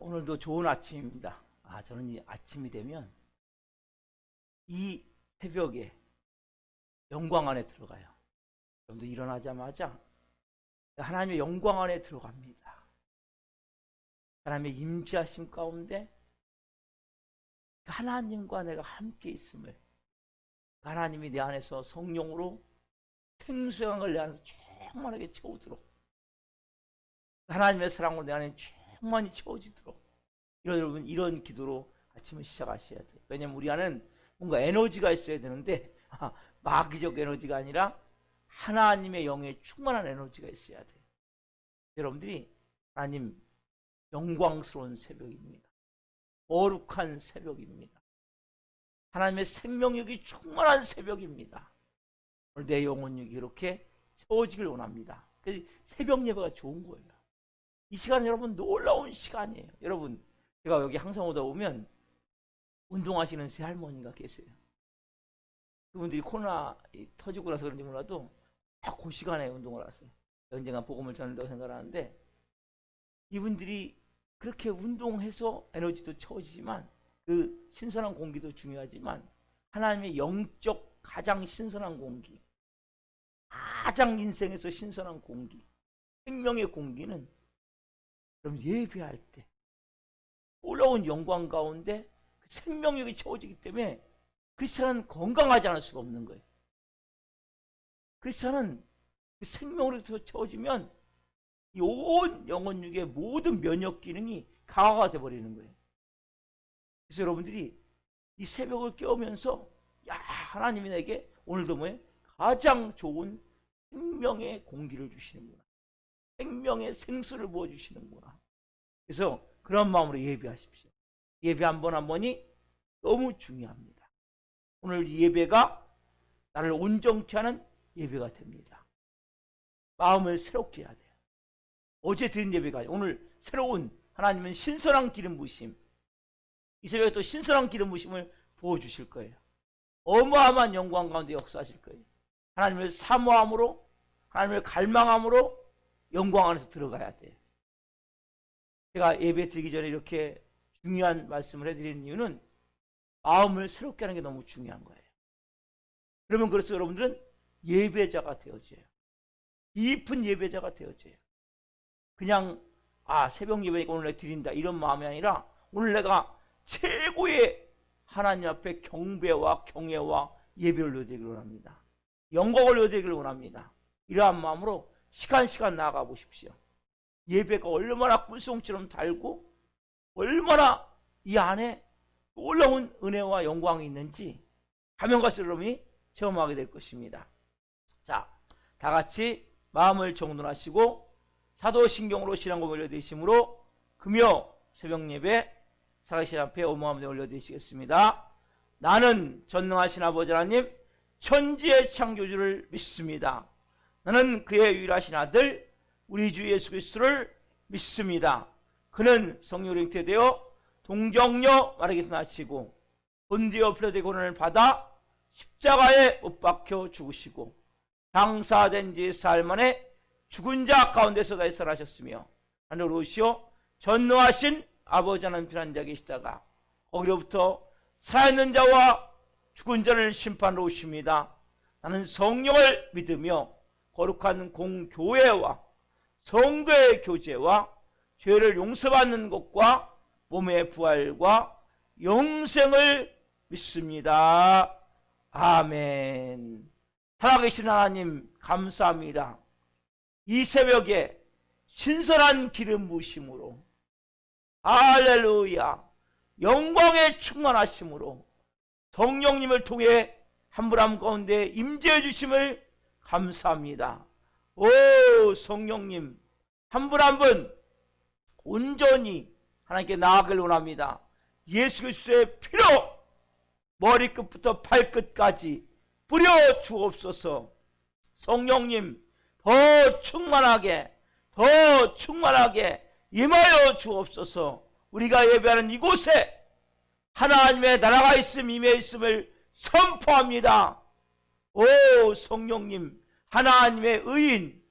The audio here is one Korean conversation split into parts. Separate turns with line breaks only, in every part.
오늘도 좋은 아침입니다. 저는 이 아침이 되면 이 새벽에 영광 안에 들어가요. 여러분도 일어나자마자 하나님의 영광 안에 들어갑니다. 하나님의 임재하심 가운데 하나님과 내가 함께 있음을, 하나님이 내 안에서 성령으로 생수한 걸 내 안에서 충만하게 채우도록, 하나님의 사랑으로 내 안에 충만히 채워지도록, 여러분 이런 기도로 아침을 시작하셔야 돼요. 왜냐하면 우리 안에는 뭔가 에너지가 있어야 되는데 마귀적 에너지가 아니라 하나님의 영에 충만한 에너지가 있어야 돼요. 여러분들이 하나님 영광스러운 새벽입니다. 거룩한 새벽입니다. 하나님의 생명력이 충만한 새벽입니다. 오늘 내 영혼력이 이렇게 채워지길 원합니다. 그래서 새벽 예배가 좋은 거예요. 이 시간 여러분 놀라운 시간이에요. 여러분 제가 여기 항상 오다 보면 운동하시는 새 할머니가 계세요. 그분들이 코로나 터지고 나서 그런지 몰라도 그 시간에 운동을 하세요. 언젠가 복음을 전한다고 생각하는데, 이분들이 그렇게 운동해서 에너지도 채워지지만 그 신선한 공기도 중요하지만 하나님의 영적 가장 신선한 공기, 가장 인생에서 신선한 공기, 생명의 공기는 여러분 예배할 때 올라온 영광 가운데 그 생명력이 채워지기 때문에 크리스찬은 건강하지 않을 수가 없는 거예요. 크리스찬은 그 생명으로서 채워지면 이 온 영혼육의 모든 면역 기능이 강화가 되어버리는 거예요. 그래서 여러분들이 이 새벽을 깨우면서 하나님이 내게 오늘도 가장 좋은 생명의 공기를 주시는구나, 생명의 생수를 부어주시는구나. 그래서 그런 마음으로 예배하십시오. 예배 한 번 한 번이 너무 중요합니다. 오늘 이 예배가 나를 온전케 하는 예배가 됩니다. 마음을 새롭게 해야 돼요. 어제 드린 예배가 오늘 새로운 하나님은 신선한 기름 부으심, 이 새벽에 또 신선한 기름 부으심을 부어주실 거예요. 어마어마한 영광 가운데 역사하실 거예요. 하나님을 사모함으로, 하나님을 갈망함으로 영광 안에서 들어가야 돼요. 제가 예배 드리기 전에 이렇게 중요한 말씀을 해드리는 이유는 마음을 새롭게 하는 게 너무 중요한 거예요. 그러면 그래서 여러분들은 예배자가 되어져요. 깊은 예배자가 되어져요. 그냥 새벽 예배니까 오늘 내가 드린다 이런 마음이 아니라 오늘 내가 최고의 하나님 앞에 경배와 경애와 예배를 드리기를 원합니다. 영광을 드리기를 원합니다. 이러한 마음으로 시간 나아가 보십시오. 예배가 얼마나 꿀송처럼 달고 얼마나 이 안에 놀라운 은혜와 영광이 있는지 가면 갈수록 여러분이 체험하게 될 것입니다. 자, 다 같이 마음을 정돈하시고 사도신경으로 신앙고백 올려드리심으로 금요 새벽 예배 살아계신 앞에 오모함에 올려드리시겠습니다. 나는 전능하신 아버지 하나님 천지의 창조주를 믿습니다. 나는 그의 유일하신 아들 우리 주 예수 그리스도를 믿습니다. 그는 성령으로 잉태되어 동정녀 마리아에게서 나시고 본디오 필라토의 고난을 받아 십자가에 못 박혀 죽으시고 장사된 지 사흘 만에 죽은 자 가운데서 다시 살아나셨으며 하늘로 오시어 전능하신 아버지 하나님 편한 자 계시다가 거기로부터 살아있는 자와 죽은 자를 심판하러 오십니다. 나는 성령을 믿으며 거룩한 공교회와 성도의 교제와 죄를 용서받는 것과 몸의 부활과 영생을 믿습니다. 아멘. 살아계신 하나님 감사합니다. 이 새벽에 신선한 기름 부으심으로 할렐루야 영광에 충만하심으로 성령님을 통해 한 분 한 가운데 임재해 주심을 감사합니다. 오 성령님 한 분 한 분 온전히 하나님께 나아가길 원합니다. 예수 그리스도의 피로 머리끝부터 발끝까지 뿌려 주옵소서. 성령님 더 충만하게 임하여 주옵소서. 우리가 예배하는 이곳에 하나님의 나라가 있음 임해 있음을 선포합니다. 오 성령님 하나님의 의인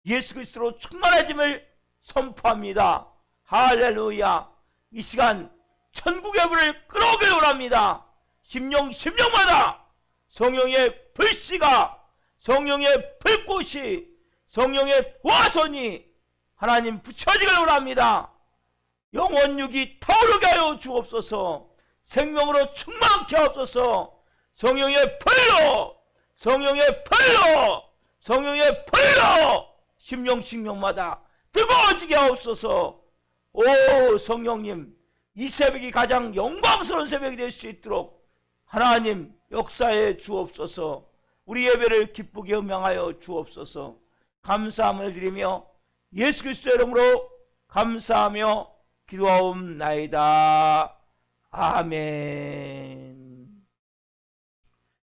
예수 그리스도로 충만해짐을 선포합니다. 할렐루야. 이 시간 천국의 불을 끌어오길 원합니다. 심령마다 성령의 불씨가, 성령의 불꽃이, 성령의 화선이 하나님 붙여지길 원합니다. 영혼육이 타오르게 하여 주옵소서. 생명으로 충만케 하옵소서. 성령의 불로, 성령의 불로, 성령의 불로 심령마다 뜨거워지게 하옵소서. 오 성령님, 이 새벽이 가장 영광스러운 새벽이 될 수 있도록 하나님 역사해 주옵소서. 우리 예배를 기쁘게 음양하여 주옵소서. 감사함을 드리며 예수 그리스도의 이름으로 감사하며 기도하옵나이다. 아멘.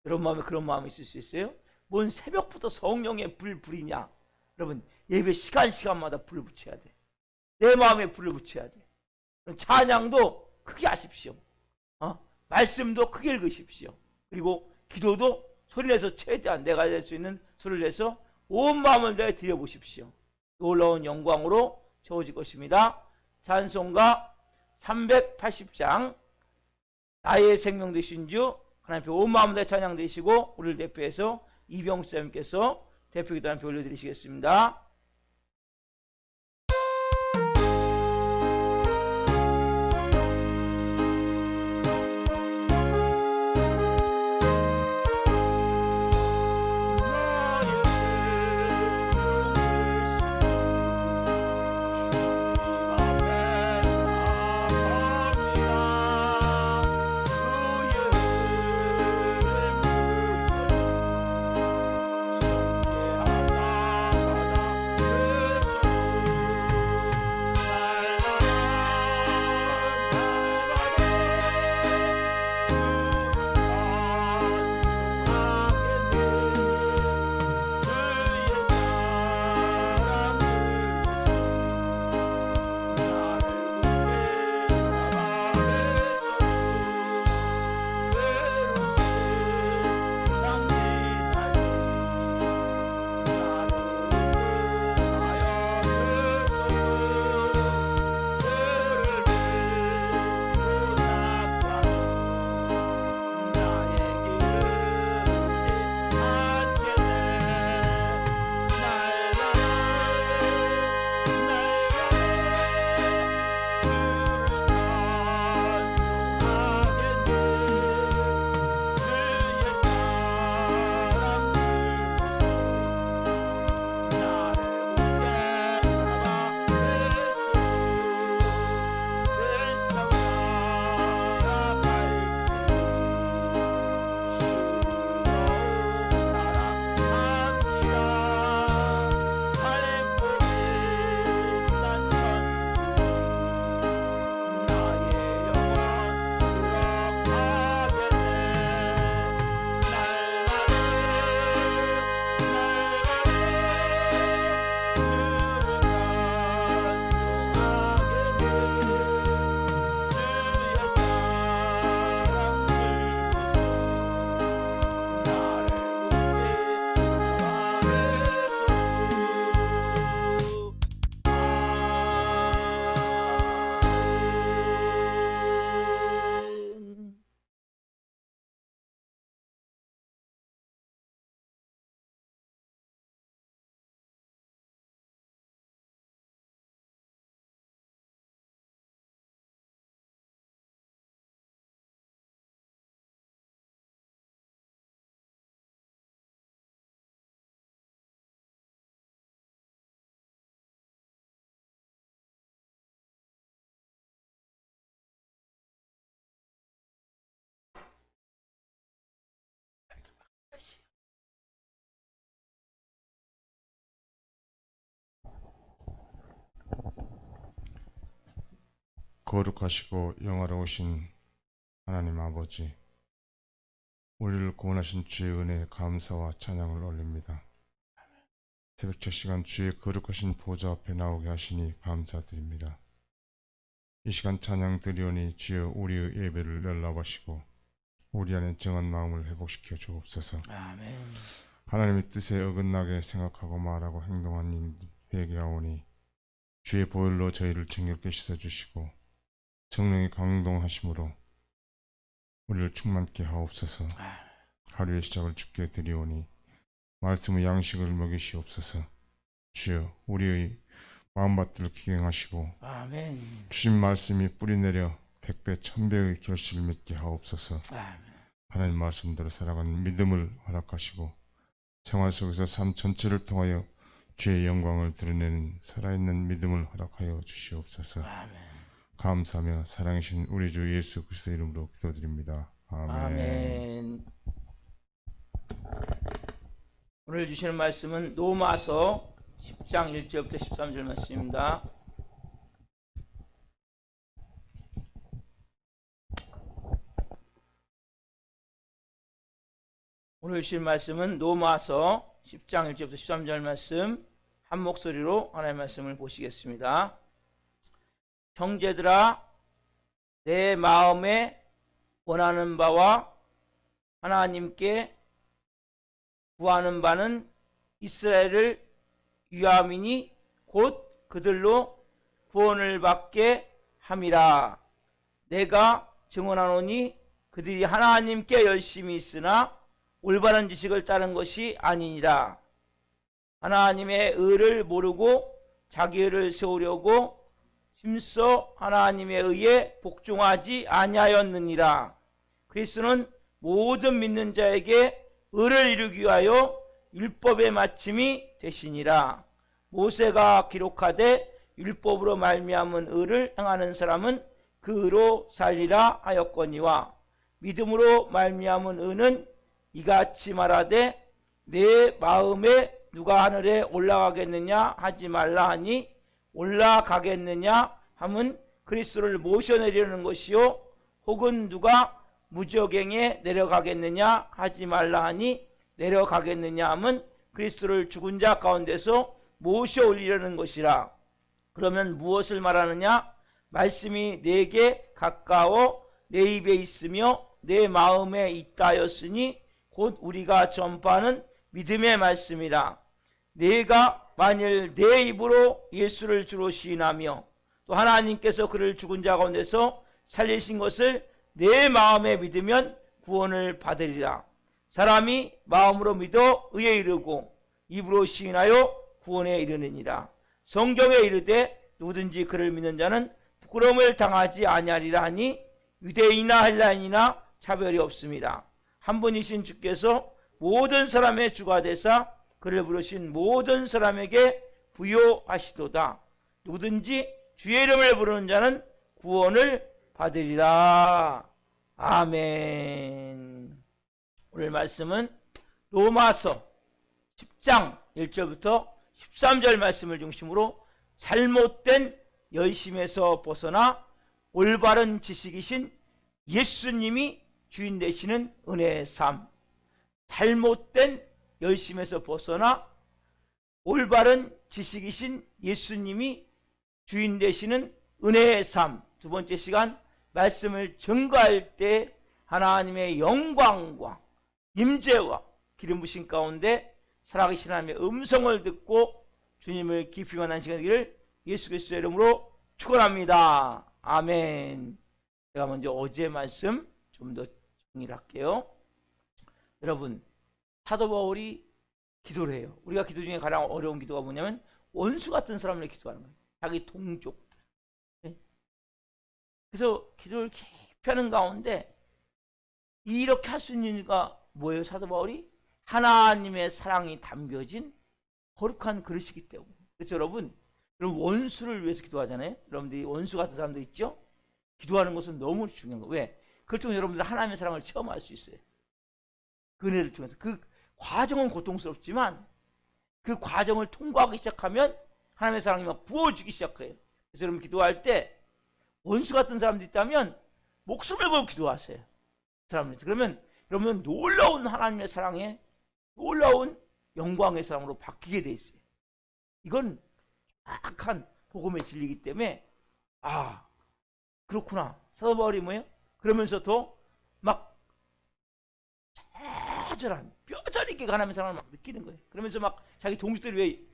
여러분 마음에 그런 마음이 있을 수 있어요? 뭔 새벽부터 성령의 불이냐? 여러분 예배 시간마다 불을 붙여야 돼. 내 마음에 불을 붙여야 돼. 찬양도 크게 하십시오. 말씀도 크게 읽으십시오. 그리고 기도도 소리내서 최대한 내가 할 수 있는 소리를 내서 온 마음을 다해 드려보십시오. 놀라운 영광으로 채워질 것입니다. 찬송가 380장 나의 생명 되신 주 하나님 앞에 온 마음 다해 찬양 되시고 우리를 대표해서 이병수님께서 대표기도 함께 올려드리시겠습니다.
거룩하시고 영화로우신 하나님 아버지, 우리를 구원하신 주의 은혜에 감사와 찬양을 올립니다. 새벽 첫 시간 주의 거룩하신 보좌 앞에 나오게 하시니 감사드립니다. 이 시간 찬양 드리오니 주여 우리의 예배를 연락하시고 우리 안에 정한 마음을 회복시켜 주옵소서.
아멘.
하나님의 뜻에 어긋나게 생각하고 말하고 행동한 일 회개하오니 주의 보혈로 저희를 정결케 씻어주시고 성령이 강동하심으로 우리를 충만케 하옵소서. 하루의 시작을 주께 드리오니 말씀의 양식을 먹이시옵소서. 주여, 우리의 마음밭을 기경하시고
아멘.
주신 말씀이 뿌리내려 백배 천배의 결실을 맺게 하옵소서.
아멘.
하나님 말씀대로 살아가는 믿음을 허락하시고 생활 속에서 삶 전체를 통하여 주의 영광을 드러내는 살아있는 믿음을 허락하여 주시옵소서.
아멘.
감사하며 사랑하신 우리 주 예수 그리스도 이름으로 기도드립니다. 아멘.
아멘. 오늘 주시는 말씀은 로마서 10장 1절부터 13절 말씀입니다. 오늘 주실 말씀은 로마서 10장 1절부터 13절 말씀 한 목소리로 하나님의 말씀을 보시겠습니다. 형제들아, 내 마음에 원하는 바와 하나님께 구하는 바는 이스라엘을 위함이니 곧 그들로 구원을 받게 함이라. 내가 증언하노니 그들이 하나님께 열심히 있으나 올바른 지식을 따른 것이 아니니라. 하나님의 의를 모르고 자기 의를 세우려고 힘써 하나님의 의에 복종하지 아니하였느니라. 그리스도는 모든 믿는 자에게 의를 이루기 위하여 율법의 마침이 되시니라. 모세가 기록하되 율법으로 말미암은 의를 행하는 사람은 그 의로 살리라 하였거니와 믿음으로 말미암은 의는 이같이 말하되 내 마음에 누가 하늘에 올라가겠느냐 하지 말라 하니 올라가겠느냐 함은 그리스도를 모셔내려는 것이요 혹은 누가 무저갱에 내려가겠느냐 하지 말라 하니 내려가겠느냐 함은 그리스도를 죽은 자 가운데서 모셔 올리려는 것이라. 그러면 무엇을 말하느냐? 말씀이 내게 가까워 내 입에 있으며 내 마음에 있다 하였으니 곧 우리가 전파하는 믿음의 말씀이라. 내가 만일 내 입으로 예수를 주로 시인하며 또 하나님께서 그를 죽은 자 가운데서 살리신 것을 내 마음에 믿으면 구원을 받으리라. 사람이 마음으로 믿어 의에 이르고 입으로 시인하여 구원에 이르느니라. 성경에 이르되 누구든지 그를 믿는 자는 부끄러움을 당하지 아니하리라 하니 유대인이나 헬라인이나 차별이 없습니다. 한 분이신 주께서 모든 사람의 주가 되사 그를 부르신 모든 사람에게 부요하시도다. 누구든지 주의 이름을 부르는 자는 구원을 받으리라. 아멘. 오늘 말씀은 로마서 10장 1절부터 13절 말씀을 중심으로 잘못된 열심에서 벗어나 올바른 지식이신 예수님이 주인 되시는 은혜의 삶. 잘못된 열심에서 벗어나 올바른 지식이신 예수님이 주인 되시는 은혜의 삶. 두 번째 시간 말씀을 증거할 때 하나님의 영광과 임재와 기름 부신 가운데 살아계신 하나님의 음성을 듣고 주님을 깊이 만난 시간이 되기를 예수 그리스도의 이름으로 축원합니다. 아멘. 제가 먼저 어제 말씀 좀 더 정리를 할게요. 여러분, 사도 바울이 기도를 해요. 우리가 기도 중에 가장 어려운 기도가 뭐냐면 원수 같은 사람을 기도하는 거예요. 자기 동족. 그래서 기도를 깊이 하는 가운데 이렇게 할 수 있는 이유가 뭐예요? 사도 바울이 하나님의 사랑이 담겨진 거룩한 그릇이기 때문에. 그래서 여러분 원수를 위해서 기도하잖아요. 여러분들이 원수 같은 사람도 있죠? 기도하는 것은 너무 중요한 거예요. 왜? 그걸 통해서 여러분들 하나님의 사랑을 체험할 수 있어요. 그 은혜를 통해서. 그 과정은 고통스럽지만 그 과정을 통과하기 시작하면 하나님의 사랑이 막 부어지기 시작해요. 그래서 여러분 기도할 때 원수 같은 사람도 있다면 목숨을 걸고 기도하세요. 사람을. 그러면 여러분은 놀라운 하나님의 사랑에 놀라운 영광의 사랑으로 바뀌게 돼 있어요. 이건 악한 복음의 진리이기 때문에 그렇구나. 사도 바울이 뭐예요? 그러면서도 막 처절한 뼈저리게 하나님의 사랑을 막 느끼는 거예요. 그러면서 막 자기 동족들이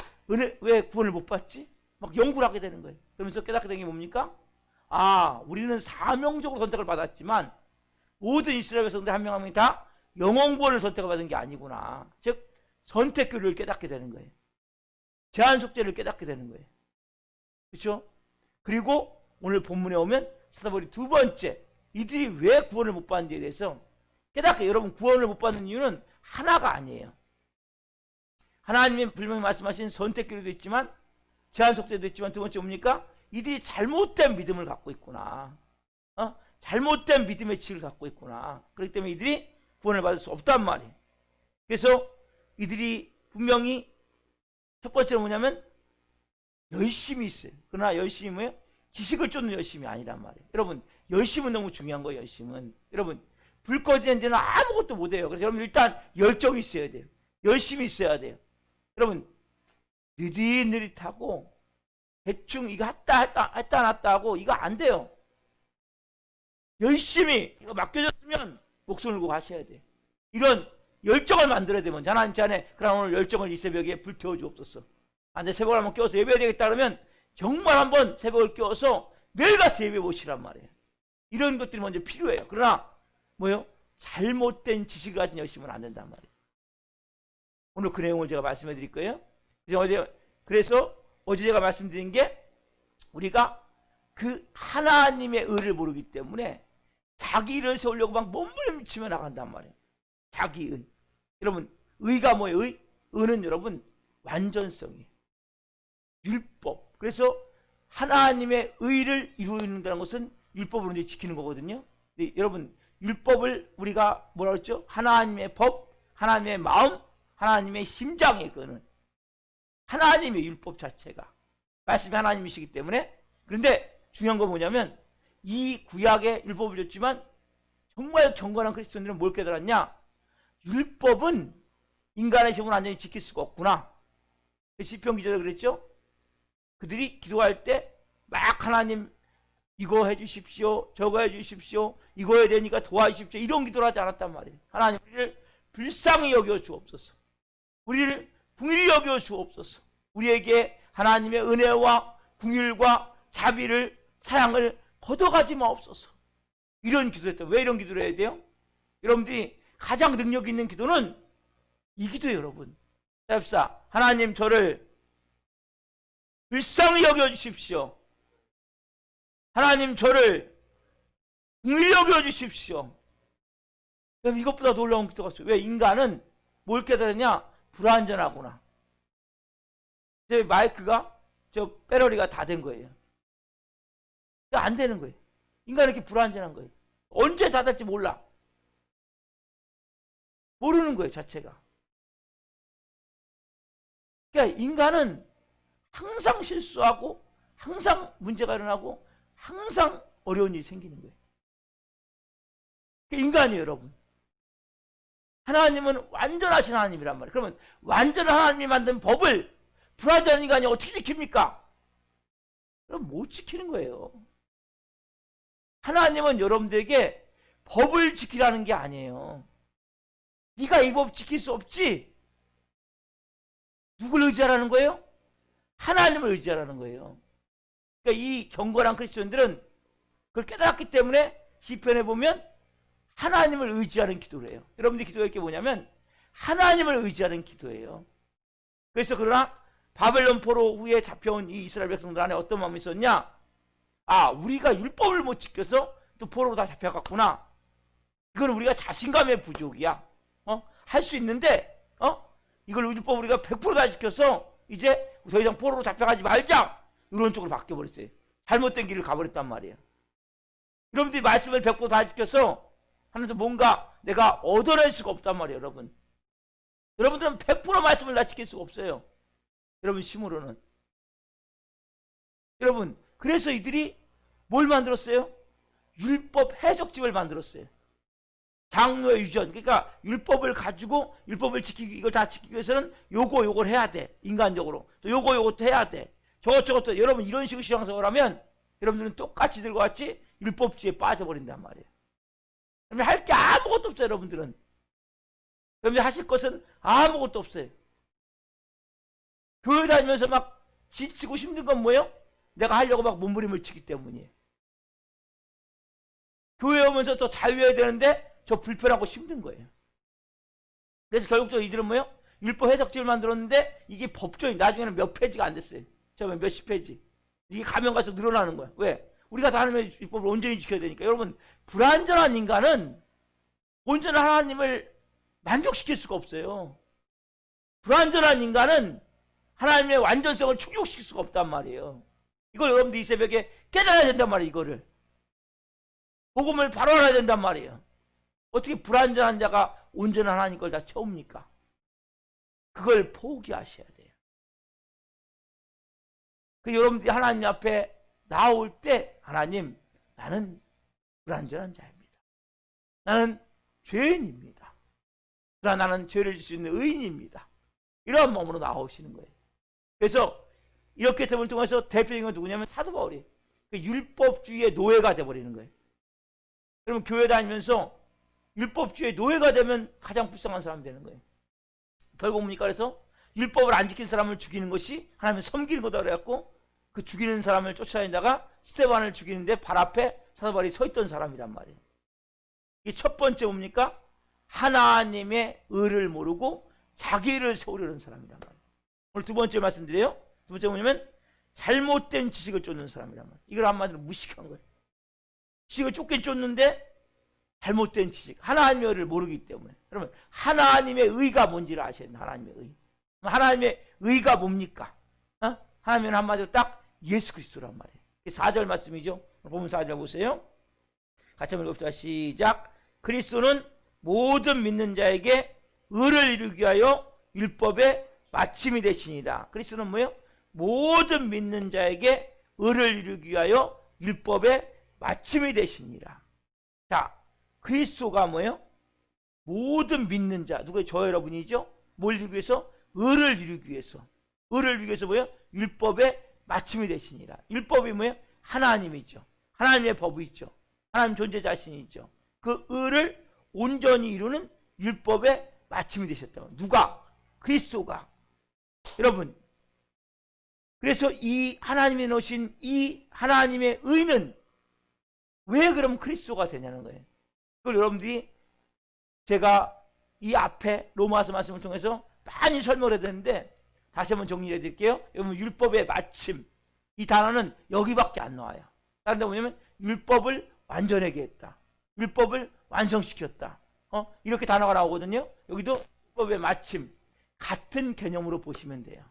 왜 구원을 못 받지? 막 연구를 하게 되는 거예요. 그러면서 깨닫게 된 게 뭡니까? 아, 우리는 사명적으로 선택을 받았지만 모든 이스라엘 백성들 한 명 한 명이 다 영혼구원을 선택을 받은 게 아니구나. 즉 선택교를 깨닫게 되는 거예요. 제한 속죄를 깨닫게 되는 거예요. 그렇죠? 그리고 오늘 본문에 오면 찾아보니 두 번째, 이들이 왜 구원을 못 받는지에 대해서 깨닫게. 여러분, 구원을 못 받는 이유는 하나가 아니에요. 하나님이 분명히 말씀하신 선택교도 있지만 제한 속죄도 있지만 두 번째 뭡니까? 이들이 잘못된 믿음을 갖고 있구나. 잘못된 믿음의 지를 갖고 있구나. 그렇기 때문에 이들이 구원을 받을 수 없단 말이에요. 그래서 이들이 분명히 첫 번째는 뭐냐면 열심이 있어요. 그러나 열심이 뭐예요? 지식을 쫓는 열심이 아니란 말이에요. 여러분, 열심은 너무 중요한 거예요. 열심은. 여러분, 불 꺼지는 데는 아무것도 못해요. 그래서 여러분 일단 열정이 있어야 돼요. 열심이 있어야 돼요. 여러분, 느릿느릿하고 대충 이거 했다 놨다 하고 이거 안 돼요. 열심히 이거 맡겨졌으면 목숨을 걸고 하셔야 돼요. 이런 열정을 만들어야 되면 하나님 자네 그럼 오늘 열정을 이 새벽에 불태워 주옵소서. 내 새벽을 한번 깨워서 예배해야 되겠다 그러면 정말 한번 새벽을 깨워서 매일같이 예배 보시란 말이에요. 이런 것들이 먼저 필요해요. 그러나 뭐요? 잘못된 지식을 가진 열심은 안 된단 말이에요. 오늘 그 내용을 제가 말씀해 드릴 거예요. 그래서 어제 제가 말씀드린 게 우리가 그 하나님의 의를 모르기 때문에 자기 의를 세우려고 막 몸부림치며 나간단 말이에요. 자기 의. 여러분, 의가 뭐예요? 의는 여러분 완전성이에요. 율법. 그래서 하나님의 의를 이루는다는 것은 율법으로 이제 지키는 거거든요. 근데 여러분, 율법을 우리가 뭐라 그랬죠? 하나님의 법, 하나님의 마음, 하나님의 심장이에요. 그거는 하나님의 율법 자체가 말씀이 하나님이시기 때문에. 그런데 중요한 건 뭐냐면 이 구약의 율법을 줬지만 정말 경건한 그리스도인들은 뭘 깨달았냐? 율법은 인간의 힘으로 완전히 지킬 수가 없구나. 시편 기자도 그랬죠. 그들이 기도할 때 막 하나님 이거 해주십시오, 저거 해주십시오, 이거 해야 되니까 도와주십시오, 이런 기도를 하지 않았단 말이에요. 하나님, 우리를 불쌍히 여겨 주옵소서. 우리를 긍휼히 여겨 주옵소서. 우리에게 하나님의 은혜와 긍휼과 자비를, 사랑을 걷어가지 마옵소서. 이런 기도를 했다. 왜 이런 기도를 해야 돼요? 여러분들이 가장 능력 있는 기도는 이 기도예요. 여러분, 합시다. 하나님, 저를 불쌍히 여겨 주십시오. 하나님, 저를 긍휼히 여겨 주십시오. 이것보다 놀라운 기도가 없어요. 왜? 인간은 뭘 깨달았냐? 불완전하구나. 제 마이크가, 저 배터리가 다 된 거예요. 안 되는 거예요. 인간은 이렇게 불완전한 거예요. 언제 닫을지 몰라. 모르는 거예요, 자체가. 그러니까 인간은 항상 실수하고 항상 문제가 일어나고 항상 어려운 일이 생기는 거예요. 인간이에요, 여러분. 하나님은 완전하신 하나님이란 말이에요. 그러면 완전한 하나님이 만든 법을 불완전한 인간이 어떻게 지킵니까? 그럼 못 지키는 거예요. 하나님은 여러분들에게 법을 지키라는 게 아니에요. 네가 이 법 지킬 수 없지? 누굴 의지하라는 거예요? 하나님을 의지하라는 거예요. 그러니까 이 경건한 크리스천들은 그걸 깨달았기 때문에 시편에 보면 하나님을 의지하는 기도를 해요. 여러분들이 기도할 게 뭐냐면 하나님을 의지하는 기도예요. 그래서 그러나 바벨론 포로 후에 잡혀온 이 이스라엘 백성들 안에 어떤 마음이 있었냐? 아, 우리가 율법을 못 지켜서 또 포로로 다 잡혀갔구나. 이건 우리가 자신감의 부족이야. 할 수 있는데 이걸 율법 우리가 100%다 지켜서 이제 더 이상 포로로 잡혀가지 말자. 이런 쪽으로 바뀌어버렸어요. 잘못된 길을 가버렸단 말이에요. 여러분들이 말씀을 100%다 지켜서 하면서 뭔가 내가 얻어낼 수가 없단 말이에요. 여러분, 여러분들은 100% 말씀을 다 지킬 수가 없어요. 여러분 힘으로는. 여러분, 그래서 이들이 뭘 만들었어요? 율법 해석집을 만들었어요. 장로의 유전. 그러니까 율법을 가지고 율법을 지키기, 이걸 다 지키기 위해서는 요걸 해야 돼. 인간적으로. 또 요것도 해야 돼. 저것도. 여러분 이런 식으로 신앙생활을 하면 여러분들은 똑같이 들고 같이 율법주의에 빠져버린단 말이에요. 여러분 할 게 아무것도 없어요. 여러분들은. 여러분들 하실 것은 아무것도 없어요. 교회 다니면서 막 지치고 힘든 건 뭐예요? 내가 하려고 막 몸부림을 치기 때문이에요. 교회 오면서 또 자유해야 되는데 저 불편하고 힘든 거예요. 그래서 결국적으로 이들은 뭐예요? 율법 해석집을 만들었는데 이게 법조인 나중에는 몇 페이지가 안 됐어요. 처음에 몇십 페이지. 이게 가면 갈수록 늘어나는 거야. 왜? 우리가 다 하나님의 율법을 온전히 지켜야 되니까. 여러분, 불완전한 인간은 온전한 하나님을 만족시킬 수가 없어요. 불완전한 인간은 하나님의 완전성을 충족시킬 수가 없단 말이에요. 이걸 여러분들 이 새벽에 깨달아야 된단 말이에요. 이거를 복음을 바로 알아야 된단 말이에요. 어떻게 불완전한 자가 온전한 하나님 걸 다 채웁니까? 그걸 포기하셔야 돼요. 그 여러분들이 하나님 앞에 나올 때 하나님, 나는 불완전한 자입니다. 나는 죄인입니다. 그러나 나는 죄를 질 수 있는 의인입니다. 이런 마음으로 나오시는 거예요. 그래서 이렇게 됨을 통해서 대표적인 건 누구냐면 사도 바울이 그 율법주의의 노예가 돼버리는 거예요. 여러분 교회 다니면서 율법주의의 노예가 되면 가장 불쌍한 사람이 되는 거예요. 결국 뭡니까? 그래서 율법을 안 지킨 사람을 죽이는 것이 하나님을 섬기는 거다 그래갖고 그 죽이는 사람을 쫓아다니다가 스데반을 죽이는데 발 앞에 사도 바울이 서 있던 사람이란 말이에요. 이게 첫 번째 뭡니까? 하나님의 의를 모르고 자기를 세우려는 사람이란 말이에요. 오늘 두 번째 말씀드려요. 두 번째 뭐냐면 잘못된 지식을 쫓는 사람이란 말이에요. 이걸 한마디로 무식한 거예요. 지식을 쫓긴 쫓는데 잘못된 지식, 하나님의 의를 모르기 때문에. 여러분 하나님의 의가 뭔지를 아셔야 돼요. 하나님의 의. 하나님의 의가 뭡니까? 하나님은 한마디로 딱 예수 그리스도란 말이에요. 4절 말씀이죠. 보면 4절 보세요. 같이 한번 읽읍시다. 시작. 그리스도는 모든 믿는 자에게 의를 이루기 위하여 율법의 마침이 되시니라. 그리스도는 뭐예요? 모든 믿는 자에게 의를 이루기 위하여 율법의 마침이 되시니라. 자, 그리스도가 뭐예요? 모든 믿는 자, 누가 저 여러분이죠? 뭘 이루기 위해서? 의를 이루기 위해서. 의를 이루기 위해서 뭐예요? 율법의 마침이 되시니라. 율법이 뭐예요? 하나님이죠. 하나님의 법이 있죠. 하나님 존재 자신이 있죠. 그 의를 온전히 이루는 율법의 마침이 되셨다. 누가? 그리스도가. 여러분, 그래서 이 하나님이 놓으신 이 하나님의 의는 왜 그럼 그리스도가 되냐는 거예요. 그걸 여러분들이 제가 이 앞에 로마서 말씀을 통해서 많이 설명을 해야 되는데 다시 한번 정리해 드릴게요. 여러분 율법의 마침, 이 단어는 여기밖에 안 나와요. 다른 데 뭐냐면 율법을 완전하게 했다. 율법을 완성시켰다. 이렇게 단어가 나오거든요. 여기도 율법의 마침, 같은 개념으로 보시면 돼요.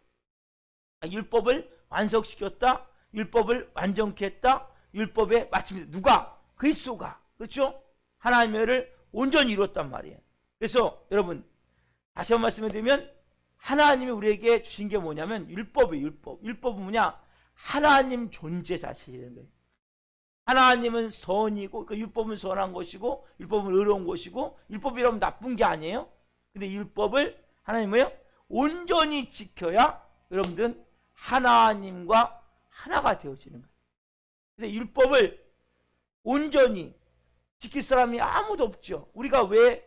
율법을 완성시켰다. 율법을 완전케 했다. 율법의 마침이다. 누가? 그리스도가. 그렇죠? 하나님의 의를 온전히 이뤘단 말이에요. 그래서 여러분 다시 한번 말씀해 드리면 하나님이 우리에게 주신 게 뭐냐면 율법이에요. 율법. 율법은 뭐냐? 하나님 존재 자체라는 거예요. 하나님은 선이고 그 율법은 선한 것이고 율법은 의로운 것이고 율법이라면 나쁜 게 아니에요. 근데 율법을 하나님 뭐예요? 온전히 지켜야 여러분들은 하나님과 하나가 되어지는 거예요. 근데 율법을 온전히 지킬 사람이 아무도 없죠. 우리가 왜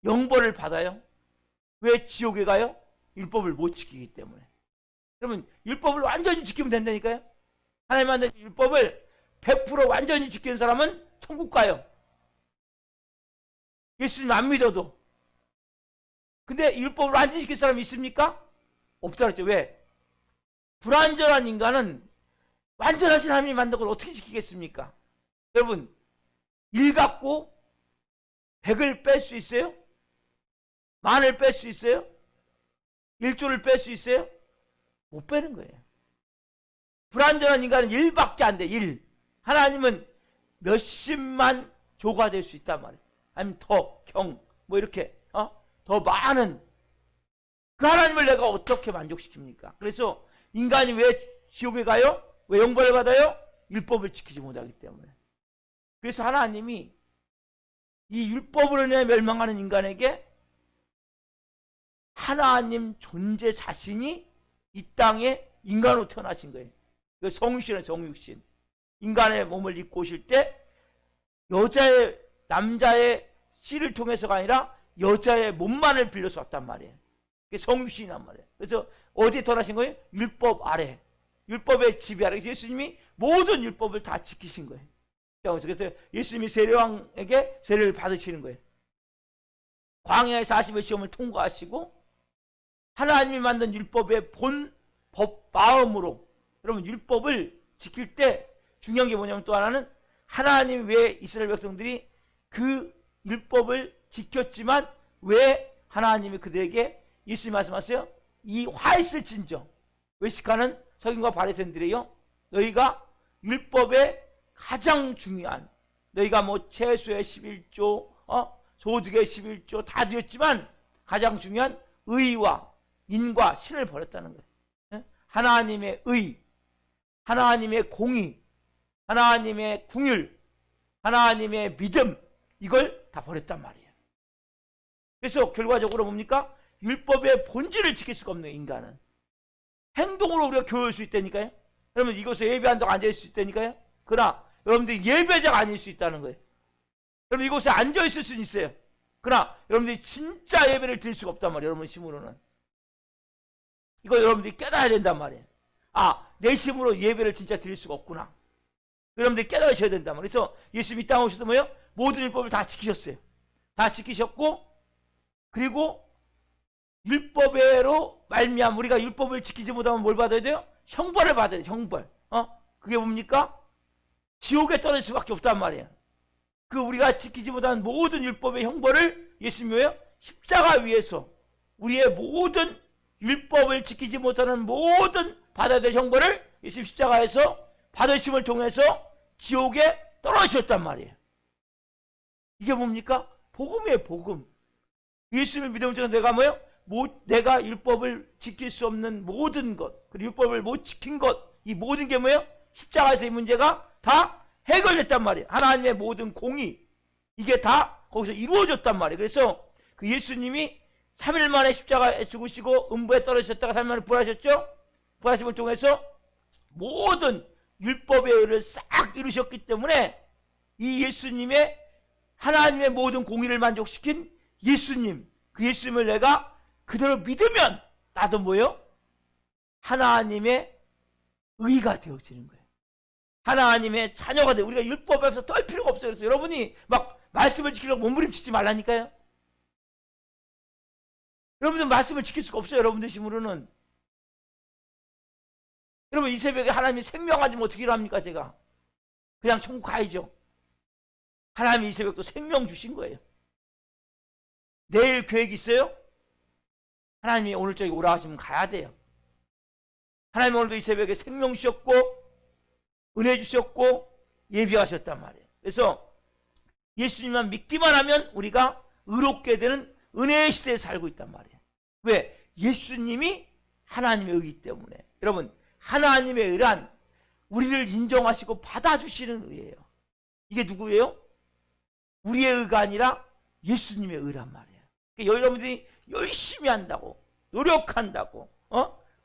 영벌을 받아요? 왜 지옥에 가요? 율법을 못 지키기 때문에. 여러분 율법을 완전히 지키면 된다니까요. 하나님 만든 율법을 100% 완전히 지키는 사람은 천국 가요. 예수님 안 믿어도. 근데 율법을 완전히 지킬 사람이 있습니까? 없다 그랬죠. 왜? 불완전한 인간은 완전하신 하나님이 만든 걸 어떻게 지키겠습니까? 여러분 1 갖고 100을 뺄 수 있어요? 만을 뺄 수 있어요? 1조를 뺄 수 있어요? 못 빼는 거예요. 불완전한 인간은 1밖에 안 돼. 1. 하나님은 몇십만 조가 될 수 있단 말이에요. 아니면 더, 뭐 이렇게 더 많은 그 하나님을 내가 어떻게 만족시킵니까? 그래서 인간이 왜 지옥에 가요? 왜 영벌을 받아요? 율법을 지키지 못하기 때문에. 그래서 하나님이 이 율법으로 인해 멸망하는 인간에게 하나님 존재 자신이 이 땅에 인간으로 태어나신 거예요. 그 성육신은 성육신. 인간의 몸을 입고 오실 때 여자의 남자의 씨를 통해서가 아니라 여자의 몸만을 빌려서 왔단 말이에요. 그게 성육신이란 말이에요. 그래서 어디에 태어나신 거예요? 율법 아래. 율법의 지배 아래. 예수님이 모든 율법을 다 지키신 거예요. 그래서 예수님이 세례왕에게 세례를 받으시는 거예요. 광야의 40의 시험을 통과하시고 하나님이 만든 율법의 본 법 마음으로, 여러분 율법을 지킬 때 중요한 게 뭐냐면 또 하나는 하나님 왜 이스라엘 백성들이 그 율법을 지켰지만 왜 하나님이 그들에게 예수님 말씀하세요. 이 화 있을진저 외식하는 서기관과 바리새인들이요, 너희가 율법의 가장 중요한, 너희가 뭐 채소의 11조 소득의 11조 다 드렸지만 가장 중요한 의와 인과 신을 버렸다는 거예요. 하나님의 의, 하나님의 공의, 하나님의 궁율, 하나님의 믿음, 이걸 다 버렸단 말이에요. 그래서 결과적으로 뭡니까? 율법의 본질을 지킬 수가 없는 인간은 행동으로 우리가 교회할 수 있다니까요. 여러분 이곳에 예배한다고 앉아있을 수 있다니까요. 그러나 여러분들이 예배자가 아닐 수 있다는 거예요. 여러분 이곳에 앉아있을 수는 있어요. 그러나 여러분들이 진짜 예배를 드릴 수가 없단 말이에요. 여러분 힘으로는. 이거 여러분들이 깨달아야 된단 말이에요. 아, 내 힘으로 예배를 진짜 드릴 수가 없구나. 여러분들이 깨달으셔야 된단 말이에요. 그래서 예수님이 이 땅에 오셔서 뭐예요? 모든 율법을 다 지키셨어요. 다 지키셨고, 그리고 율법으로 말미암아 우리가 율법을 지키지 못하면 뭘 받아야 돼요? 형벌을 받아야 돼요. 형벌. 그게 뭡니까? 지옥에 떨어질 수밖에 없단 말이에요. 그 우리가 지키지 못하는 모든 율법의 형벌을 예수님이 뭐예요? 십자가 위에서 우리의 모든 율법을 지키지 못하는 모든 받아야 될 형벌을 예수님 십자가에서 받으심을 통해서 지옥에 떨어지셨단 말이에요. 이게 뭡니까? 복음이에요, 복음. 예수님을 믿으면 내가 뭐예요? 내가 율법을 지킬 수 없는 모든 것, 그리고 율법을 못 지킨 것, 이 모든 게 뭐예요? 십자가에서 이 문제가 다 해결됐단 말이에요. 하나님의 모든 공의, 이게 다 거기서 이루어졌단 말이에요. 그래서 그 예수님이 3일 만에 십자가에 죽으시고 음부에 떨어지셨다가 3일 만에 부활하셨죠? 부활하심을 통해서 모든 율법의 의를 싹 이루셨기 때문에 이 예수님의 하나님의 모든 공의를 만족시킨 예수님, 그 예수님을 내가 그대로 믿으면 나도 뭐예요? 하나님의 의가 되어지는 거예요. 하나님의 자녀가 돼요. 우리가 율법 앞에서 떨 필요가 없어요. 그래서 여러분이 막 말씀을 지키려고 몸부림치지 말라니까요. 여러분들 말씀을 지킬 수가 없어요. 여러분들 힘으로는. 여러분 이 새벽에 하나님이 생명하지면 어떻게 합니까? 제가 그냥 천국 가야죠. 하나님이 이 새벽도 생명 주신 거예요. 내일 계획 있어요? 하나님이 오늘 저기 오라 하시면 가야 돼요. 하나님이 오늘도 이 새벽에 생명 주셨고 은혜 주셨고 예비하셨단 말이에요. 그래서 예수님만 믿기만 하면 우리가 의롭게 되는 은혜의 시대에 살고 있단 말이에요. 왜? 예수님이 하나님의 의이기 때문에. 여러분 하나님의 의란 우리를 인정하시고 받아주시는 의예요. 이게 누구예요? 우리의 의가 아니라 예수님의 의란 말이에요. 그러니까 여러분들이 열심히 한다고 노력한다고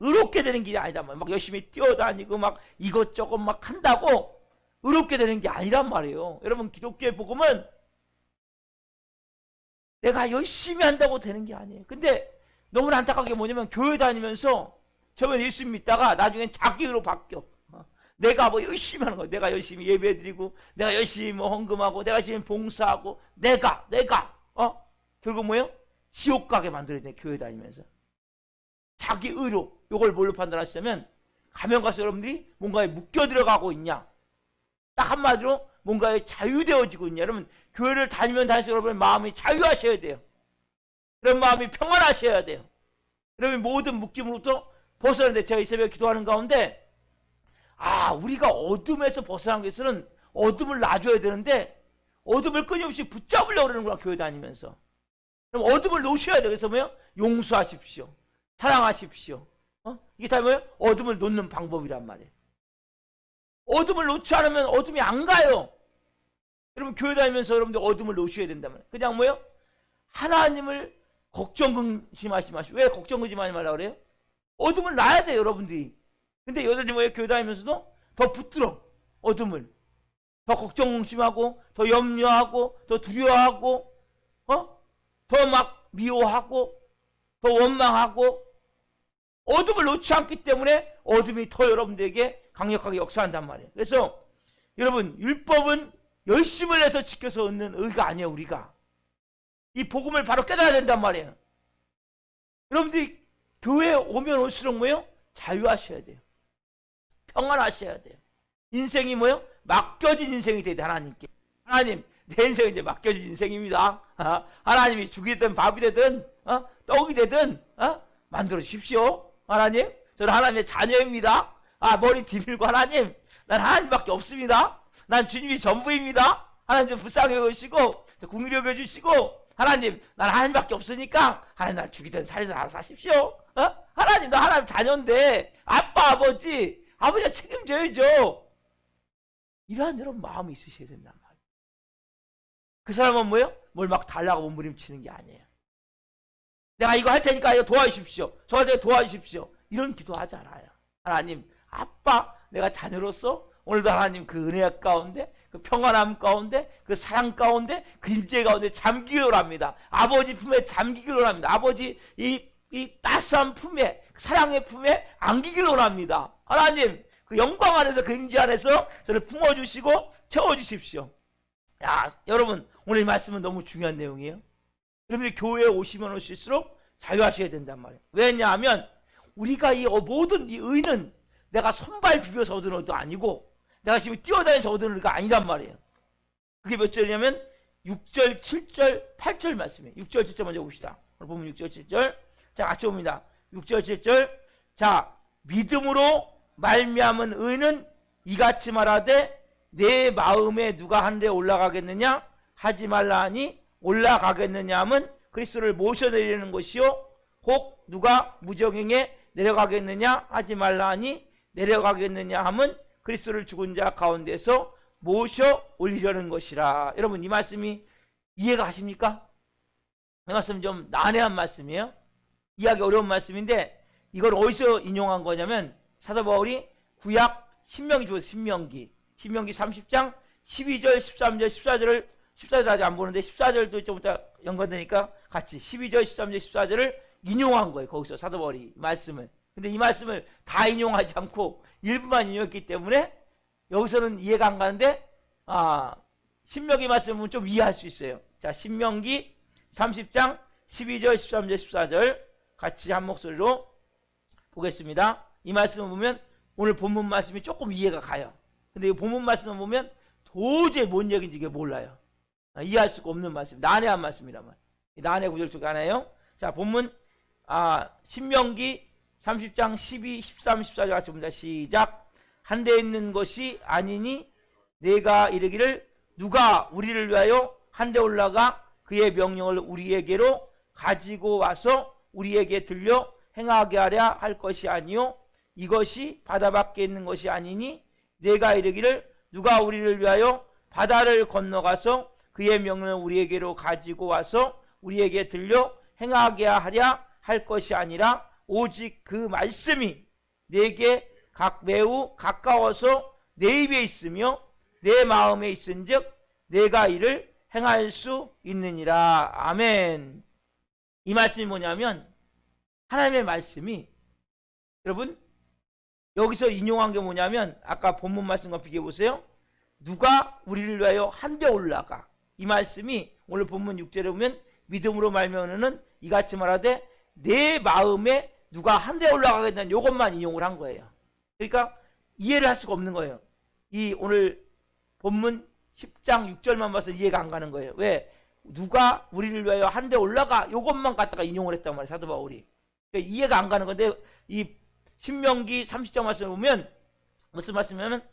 의롭게 되는 길이 아니다. 막 열심히 뛰어다니고 막 이것저것 막 한다고 의롭게 되는 게 아니란 말이에요. 여러분 기독교의 복음은 내가 열심히 한다고 되는 게 아니에요. 근데 너무나 안타까운 게 뭐냐면 교회 다니면서 처음에 예수 믿다가 나중엔 자기의로 바뀌어. 내가 뭐 열심히 하는 거야. 내가 열심히 예배드리고 내가 열심히 뭐 헌금하고 내가 열심히 봉사하고 내가 결국 뭐예요? 지옥 가게 만들어야 돼. 교회 다니면서 자기 의로. 이걸 뭘로 판단하시냐면 가면 가서 여러분들이 뭔가에 묶여 들어가고 있냐, 딱 한마디로 뭔가에 자유되어지고 있냐. 여러분 교회를 다니면 다닐수록 여러분 마음이 자유하셔야 돼요. 여러분 마음이 평안하셔야 돼요. 여러분 모든 묶임으로부터 벗어나는데 제가 이 새벽에 기도하는 가운데 우리가 어둠에서 벗어나기 위해서는 어둠을 놔줘야 되는데 어둠을 끊임없이 붙잡으려고 그러는구나. 교회 다니면서. 그럼 어둠을 놓으셔야 돼요. 그래서 뭐예요? 용서하십시오. 사랑하십시오. 이게 다 뭐예요? 어둠을 놓는 방법이란 말이에요. 어둠을 놓지 않으면 어둠이 안 가요. 여러분 교회 다니면서 여러분들 어둠을 놓으셔야 된다면 그냥 뭐예요? 하나님을 걱정근심하지 마시고. 왜 걱정근심하지 말라고 그래요? 어둠을 놔야 돼요. 여러분들이. 근데 여전히 뭐예요? 교회 다니면서도 더 붙들어. 어둠을 더 걱정심하고 더 염려하고 더 두려워하고 더 막 미워하고 더 원망하고 어둠을 놓지 않기 때문에 어둠이 더 여러분들에게 강력하게 역사한단 말이에요. 그래서 여러분 율법은 열심을 내서 지켜서 얻는 의가 아니에요. 우리가 이 복음을 바로 깨달아야 된단 말이에요. 여러분들이 교회에 오면 올수록 뭐예요? 자유하셔야 돼요. 평안하셔야 돼요. 인생이 뭐예요? 맡겨진 인생이 돼야 돼. 하나님께. 하나님, 내 인생은 이제 맡겨진 인생입니다. 하나님이 죽이 되든 밥이 되든 떡이 되든 만들어 주십시오. 하나님, 저는 하나님의 자녀입니다. 머리 뒤밀고 하나님, 난 하나님밖에 없습니다. 난 주님이 전부입니다. 하나님 좀 불쌍히 여기시고 긍휼히 여겨주시고, 하나님 난 하나님밖에 없으니까 하나님 날 죽이든 살리든 알아서 하십시오. 하나님, 나 하나님 자녀인데 아빠 아버지가 책임져야죠. 이러한 여러분 마음이 있으셔야 된단 말이에요. 그 사람은 뭐예요? 뭘 막 달라고 몸부림치는 게 아니에요. 내가 이거 할 테니까 이거 도와주십시오. 저한테 도와주십시오. 이런 기도하지 않아요. 하나님, 아빠, 내가 자녀로서 오늘도 하나님 그 은혜 가운데, 그 평안함 가운데, 그 사랑 가운데, 그 임재 가운데 잠기기를 합니다. 아버지 품에 잠기기를 합니다. 아버지 이 따스한 품에, 사랑의 품에 안기기를 합니다. 하나님, 그 영광 안에서, 그 임재 안에서 저를 품어주시고 채워주십시오. 야, 여러분, 오늘 이 말씀은 너무 중요한 내용이에요. 여러분들이 교회에 오시면 오실수록 자유하셔야 된단 말이에요. 왜냐하면 우리가 이 모든 이 의는 내가 손발 비벼서 얻은 의도 아니고, 내가 지금 뛰어다니면서 얻은 의가 아니란 말이에요. 그게 몇 절이냐면 6절, 7절, 8절 말씀이에요. 6절, 7절 먼저 봅시다. 오늘 보면 6절, 7절. 자, 같이 봅니다. 6절, 7절. 자, 믿음으로 말미암은 의는 이같이 말하되 내 마음에 누가 한데 올라가겠느냐 하지 말라 하니, 올라가겠느냐 하면 그리스도를 모셔내리는 것이요, 혹 누가 무정행에 내려가겠느냐 하지 말라 하니, 내려가겠느냐 하면 그리스도를 죽은 자 가운데서 모셔 올리려는 것이라. 여러분, 이 말씀이 이해가 가십니까? 이 말씀 좀 난해한 말씀이에요. 이해하기 어려운 말씀인데, 이걸 어디서 인용한 거냐면 사도 바울이 구약 신명기 중에서 신명기 30장 12절, 13절, 14절을 아직 안 보는데 14절도 좀 이따 연관되니까 같이 12절, 13절, 14절을 인용한 거예요. 거기서 사도 바울이 말씀을. 근데 이 말씀을 다 인용하지 않고 일부만 인용했기 때문에 여기서는 이해가 안 가는데, 신명기 말씀은 좀 이해할 수 있어요. 자, 신명기 30장 12절, 13절, 14절 같이 한 목소리로 보겠습니다. 이 말씀을 보면 오늘 본문 말씀이 조금 이해가 가요. 근데 이 본문 말씀을 보면 도저히 뭔 얘기인지 이게 몰라요. 이해할 수가 없는 말씀, 난해한 말씀이란 말이에요. 난해 구절 중 하나예요. 자, 본문 신명기 30장 12, 13, 14절 같이 봅니다. 시작. 한데 있는 것이 아니니 내가 이르기를 누가 우리를 위하여 한데 올라가 그의 명령을 우리에게로 가지고 와서 우리에게 들려 행하게 하랴 할 것이 아니요, 이것이 바다 밖에 있는 것이 아니니 내가 이르기를 누가 우리를 위하여 바다를 건너가서 그의 명령을 우리에게로 가지고 와서 우리에게 들려 행하게 하랴 할 것이 아니라 오직 그 말씀이 내게 매우 가까워서 내 입에 있으며 내 마음에 있은즉 내가 이를 행할 수 있느니라. 아멘. 이 말씀이 뭐냐면 하나님의 말씀이, 여러분 여기서 인용한 게 뭐냐면 아까 본문 말씀과 비교해 보세요. 누가 우리를 위하여 한데 올라가. 이 말씀이 오늘 본문 6절에 보면 믿음으로 말미암는 이같이 말하되 내 마음에 누가 한데 올라가겠다는 이것만 인용을 한 거예요. 그러니까 이해를 할 수가 없는 거예요. 이 오늘 본문 10장 6절만 봐서 이해가 안 가는 거예요. 왜? 누가 우리를 위하여 한데 올라가, 이것만 갖다가 인용을 했단 말이에요. 사도 바울이. 그러니까 이해가 안 가는 건데, 이 신명기 30장 말씀을 보면 무슨 말씀이냐면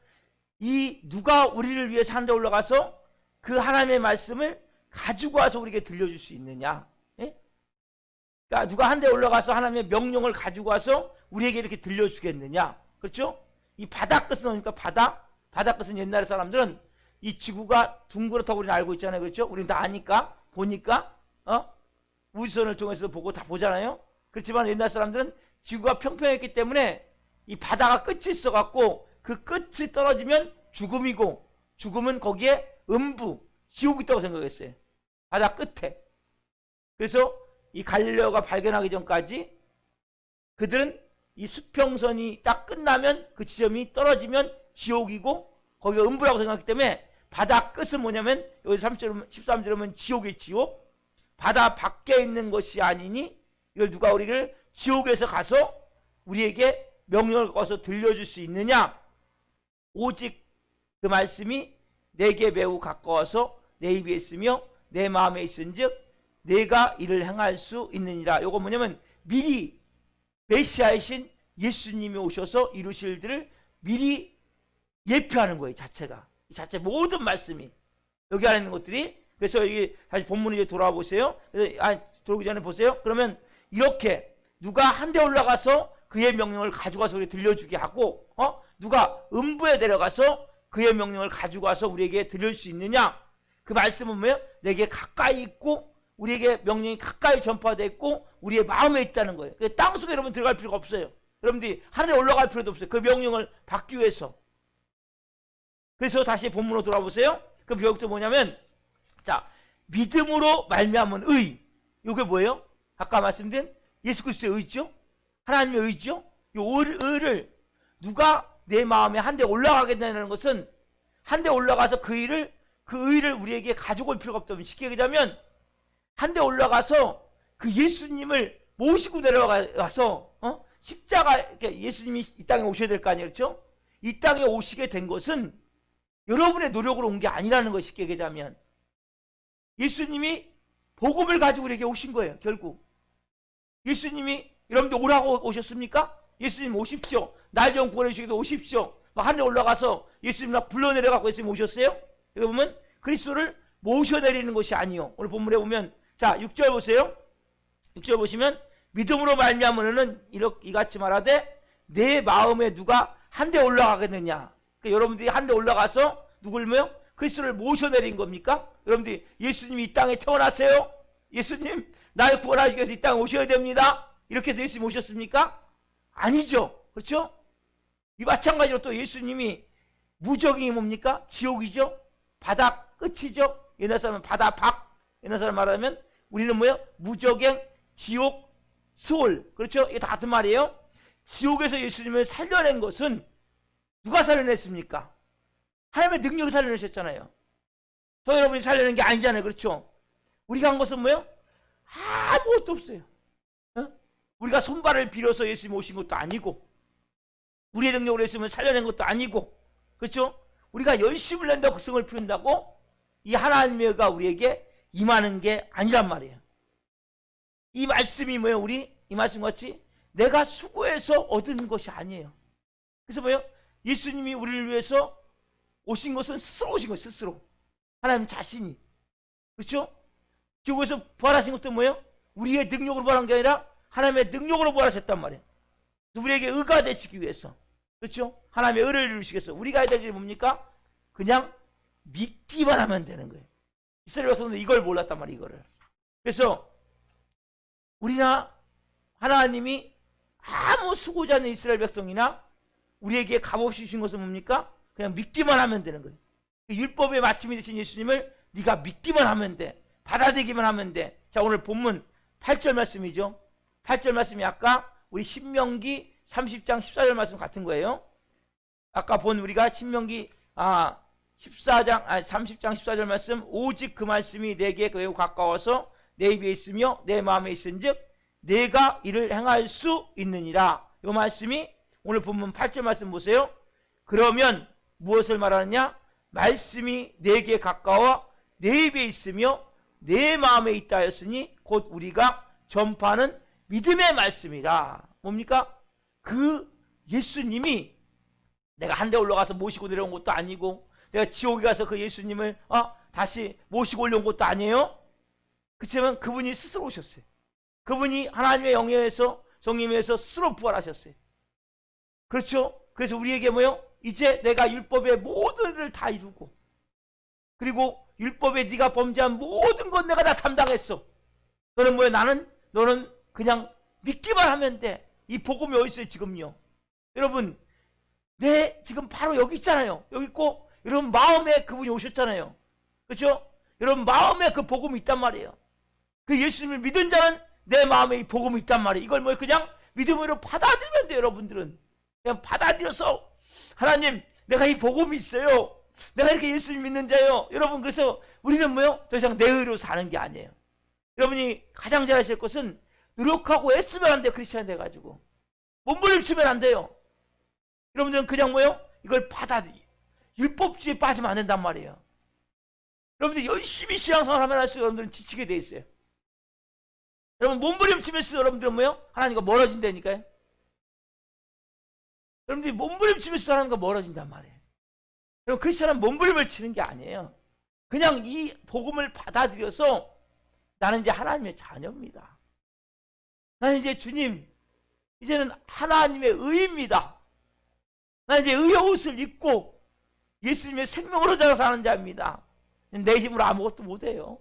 이 누가 우리를 위해서 한데 올라가서 그 하나님의 말씀을 가지고 와서 우리에게 들려줄 수 있느냐. 예? 그러니까 누가 한데 올라가서 하나님의 명령을 가지고 와서 우리에게 이렇게 들려주겠느냐. 그렇죠? 이 바다 끝은 오니까 바다 끝은 옛날 사람들은 이 지구가 둥그렇다고 우리는 알고 있잖아요. 그렇죠? 우리는 다 아니까, 보니까, 우주선을 통해서 보고 다 보잖아요. 그렇지만 옛날 사람들은 지구가 평평했기 때문에 이 바다가 끝이 있어갖고 그 끝이 떨어지면 죽음이고, 죽음은 거기에 음부, 지옥이 있다고 생각했어요. 바다 끝에. 그래서 이 갈릴레오가 발견하기 전까지 그들은 이 수평선이 딱 끝나면 그 지점이 떨어지면 지옥이고 거기가 음부라고 생각했기 때문에 바다 끝은 뭐냐면 여기 13절에 보면 지옥의 지옥, 바다 밖에 있는 것이 아니니 이걸 누가 우리를 지옥에서 가서 우리에게 명령을 거서 들려줄 수 있느냐? 오직 그 말씀이 내게 매우 가까워서 내 입에 있으며 내 마음에 있은즉 내가 이를 행할 수 있느니라. 요거 뭐냐면 미리 메시아이신 예수님이 오셔서 이루실 일들을 미리 예표하는 거예요. 자체가. 이 자체 모든 말씀이 여기 안에 있는 것들이. 그래서 여기 다시 본문에 이제 돌아와 보세요. 그래서 돌아오기 전에 보세요. 그러면 이렇게 누가 한 데 올라가서 그의 명령을 가져가서 우리 들려주게 하고, 누가 음부에 내려가서 그의 명령을 가지고 와서 우리에게 들릴 수 있느냐? 그 말씀은 뭐예요? 내게 가까이 있고 우리에게 명령이 가까이 전파되어 있고 우리의 마음에 있다는 거예요. 땅속에 여러분 들어갈 필요가 없어요. 여러분들이 하늘에 올라갈 필요도 없어요. 그 명령을 받기 위해서. 그래서 다시 본문으로 돌아보세요. 그 비유도 뭐냐면, 자, 믿음으로 말미암은 의. 이게 뭐예요? 아까 말씀드린 예수 그리스도의 의죠? 하나님의 의죠? 이 의를 누가 내 마음에 한 대 올라가겠다는 것은 한 대 올라가서 그 의를 우리에게 가지고 올 필요가 없다면, 쉽게 얘기하면 한 대 올라가서 그 예수님을 모시고 내려가서 십자가, 예수님이 이 땅에 오셔야 될 거 아니에요, 그렇죠? 이 땅에 오시게 된 것은 여러분의 노력으로 온 게 아니라는 것이, 쉽게 얘기하면 예수님이 복음을 가지고 우리에게 오신 거예요. 결국 예수님이 여러분들 오라고 오셨습니까? 예수님 오십시오. 날 좀 구원해주시기도 오십시오. 하늘에 올라가서 예수님 나 불러내려가고 예수님 오셨어요? 여기 보면 그리스도를 모셔내리는 것이 아니요. 오늘 본문에 보면, 자, 6절 보세요. 6절 보시면 믿음으로 말미암으는 이같이 말하되 내 마음에 누가 한 대 올라가겠느냐. 그러니까 여러분들이 한 대 올라가서 누굴 모여? 그리스도를 모셔내린 겁니까? 여러분들이 예수님이 이 땅에 태어나세요? 예수님 나를 구원하시기 위해서 이 땅에 오셔야 됩니다. 이렇게 해서 예수님 오셨습니까? 아니죠. 그렇죠? 이 마찬가지로 또 예수님이 무적이 뭡니까? 지옥이죠. 바다 끝이죠. 옛날 사람은 바다 밖. 옛날 사람 말하면 우리는 뭐예요? 무적행, 지옥, 수월. 그렇죠? 이게 다 같은 말이에요. 지옥에서 예수님을 살려낸 것은 누가 살려냈습니까? 하나님의 능력이 살려내셨잖아요. 저 여러분이 살려낸 게 아니잖아요. 그렇죠? 우리가 한 것은 뭐예요? 아무것도 없어요. 우리가 손발을 빌어서 예수님 오신 것도 아니고, 우리의 능력으로 예수님을 살려낸 것도 아니고, 그렇죠? 우리가 열심을 낸다고 극성을 피운다고 이 하나님의 의가 우리에게 임하는 게 아니란 말이에요. 이 말씀이 뭐예요? 이 말씀 같이 내가 수고해서 얻은 것이 아니에요. 그래서 뭐예요? 예수님이 우리를 위해서 오신 것은 스스로 오신 거예요. 스스로. 하나님 자신이. 그렇죠? 지옥에서 부활하신 것도 뭐예요? 우리의 능력으로 부활한 게 아니라 하나님의 능력으로 부활하셨단 말이에요. 우리에게 의가 되시기 위해서. 그렇죠? 하나님의 의를 이루시기 위해서. 우리가 해야 될 일이 뭡니까? 그냥 믿기만 하면 되는 거예요. 이스라엘 백성들은 이걸 몰랐단 말이에요. 이거를. 그래서 우리나 하나님이 아무 수고지 않는 이스라엘 백성이나 우리에게 값없이 주신 것은 뭡니까? 그냥 믿기만 하면 되는 거예요. 율법의 마침이 되신 예수님을 네가 믿기만 하면 돼. 받아들이기만 하면 돼. 자, 오늘 본문 8절 말씀이죠. 8절 말씀이 아까 우리 신명기 30장 14절 말씀 같은 거예요. 아까 본 우리가 신명기 30장 14절 말씀, 오직 그 말씀이 내게 매우 가까워서 내 입에 있으며 내 마음에 있은즉 내가 이를 행할 수 있느니라. 이 말씀이 오늘 본문 8절 말씀 보세요. 그러면 무엇을 말하느냐? 말씀이 내게 가까워 내 입에 있으며 내 마음에 있다 하였으니 곧 우리가 전파하는 믿음의 말씀이라. 뭡니까? 그 예수님이 내가 한 대 올라가서 모시고 내려온 것도 아니고, 내가 지옥에 가서 그 예수님을 다시 모시고 올려온 것도 아니에요. 그렇지만 그분이 스스로 오셨어요. 그분이 하나님의 영예에서 성령에서 스스로 부활하셨어요. 그렇죠? 그래서 우리에게 뭐요? 이제 내가 율법의 모든 일을 다 이루고, 그리고 율법에 네가 범죄한 모든 건 내가 다 담당했어. 너는 뭐야? 너는 그냥 믿기만 하면 돼. 이 복음이 어디 있어요 지금요? 여러분, 지금 바로 여기 있잖아요. 여기 있고 여러분 마음에 그분이 오셨잖아요. 그렇죠? 여러분 마음에 그 복음이 있단 말이에요. 그 예수님을 믿은 자는 내 마음에 이 복음이 있단 말이에요. 이걸 뭐 그냥 믿음으로 받아들이면 돼요. 여러분들은 그냥 받아들여서, 하나님 내가 이 복음이 있어요. 내가 이렇게 예수님 믿는 자요. 여러분, 그래서 우리는 뭐요? 더 이상 내 의로 사는 게 아니에요. 여러분이 가장 잘 하실 것은 노력하고 애쓰면 안 돼요. 크리스찬 돼가지고 몸부림치면 안 돼요. 여러분들은 그냥 뭐요? 이걸 율법주의에 빠지면 안 된단 말이에요. 여러분들 열심히 신앙생활 하면 할수록 여러분들은 지치게 돼 있어요. 여러분 몸부림치면서 여러분들은 뭐요? 하나님과 멀어진다니까요. 여러분들이 몸부림치면서 하나님과 멀어진단 말이에요. 여러분 크리스찬은 몸부림을 치는 게 아니에요. 그냥 이 복음을 받아들여서 나는 이제 하나님의 자녀입니다. 나는 이제 주님, 이제는 하나님의 의입니다. 나는 이제 의의 옷을 입고 예수님의 생명으로 자라 사는 자입니다. 내 힘으로 아무것도 못해요.